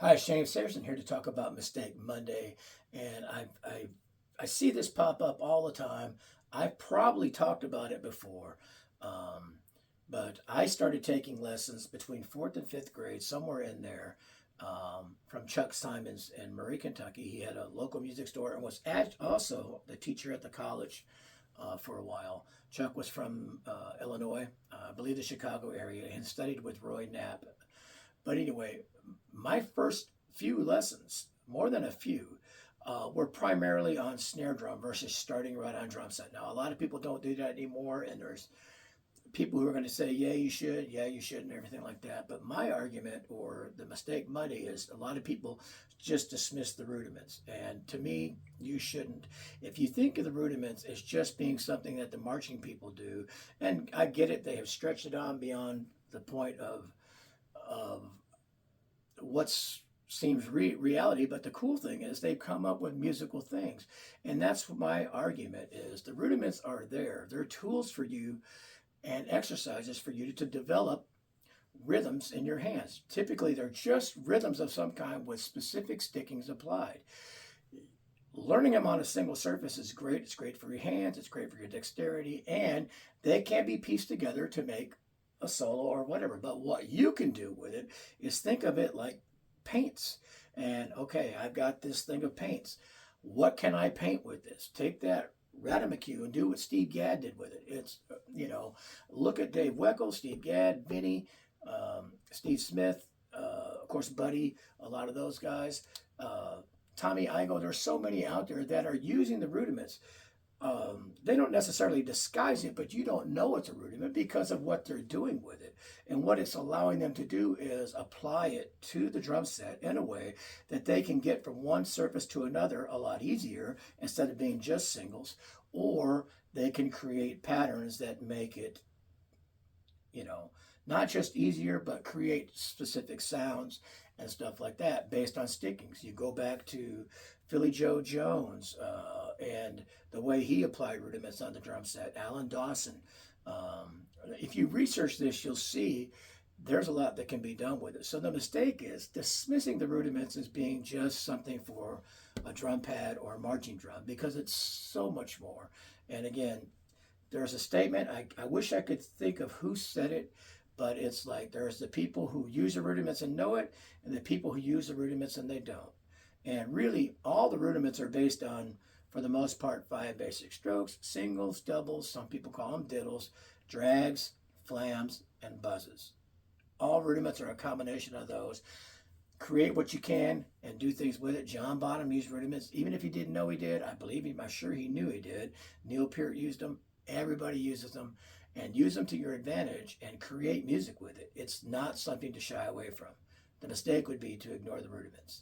Hi, Shane Saracen here to talk about Mistake Monday, and I see this pop up all the time. I've probably talked about it before, um, but I started taking lessons between fourth and fifth grade, somewhere in there, from Chuck Simons in Murray, Kentucky. He had a local music store and was also the teacher at the college for a while. Chuck was from Illinois, I believe the Chicago area, and studied with Roy Knapp. But anyway, my first few lessons, more than a few, were primarily on snare drum versus starting right on drum set. Now, a lot of people don't do that anymore, and there's people who are going to say, yeah, you should, and everything like that. But my argument or the mistake money is a lot of people just dismiss the rudiments. And to me, you shouldn't. If you think of the rudiments as just being something that the marching people do, and I get it, they have stretched it on beyond the point of what's seems reality, but the cool thing is they've come up with musical things, and that's what my argument is. The rudiments are there, they're tools for you and exercises for you to develop rhythms in your hands. Typically they're just rhythms of some kind with specific stickings applied. Learning them on a single surface is great. It's great for your hands, it's great for your dexterity, and they can be pieced together to make a solo or whatever. But what you can do with it is think of it like paints. And okay, I've got this thing of paints. What can I paint with this? Take that Radamacue and do what Steve Gadd did with it. Look at Dave Weckl, Steve Gadd, Vinny, Steve Smith, of course, Buddy, a lot of those guys. Tommy Igoe, there's so many out there that are using the rudiments. They don't necessarily disguise it, but you don't know it's a rudiment because of what they're doing with it. And what it's allowing them to do is apply it to the drum set in a way that they can get from one surface to another a lot easier instead of being just singles, or they can create patterns that make it, you know, not just easier, but create specific sounds and stuff like that based on stickings. You go back to Philly Joe Jones and the way he applied rudiments on the drum set, Alan Dawson. If you research this, you'll see there's a lot that can be done with it. So the mistake is dismissing the rudiments as being just something for a drum pad or a marching drum because it's so much more. And again, there's a statement. I wish I could think of who said it, but it's like there's the people who use the rudiments and know it, and the people who use the rudiments and they don't. And really, all the rudiments are based on, for the most part, five basic strokes: singles, doubles, some people call them diddles, drags, flams, and buzzes. All rudiments are a combination of those. Create what you can and do things with it. John Bonham used rudiments, even if he didn't know he did. I believe him. I'm sure he knew he did. Neil Peart used them. Everybody uses them, and use them to your advantage and create music with it. It's not something to shy away from. The mistake would be to ignore the rudiments.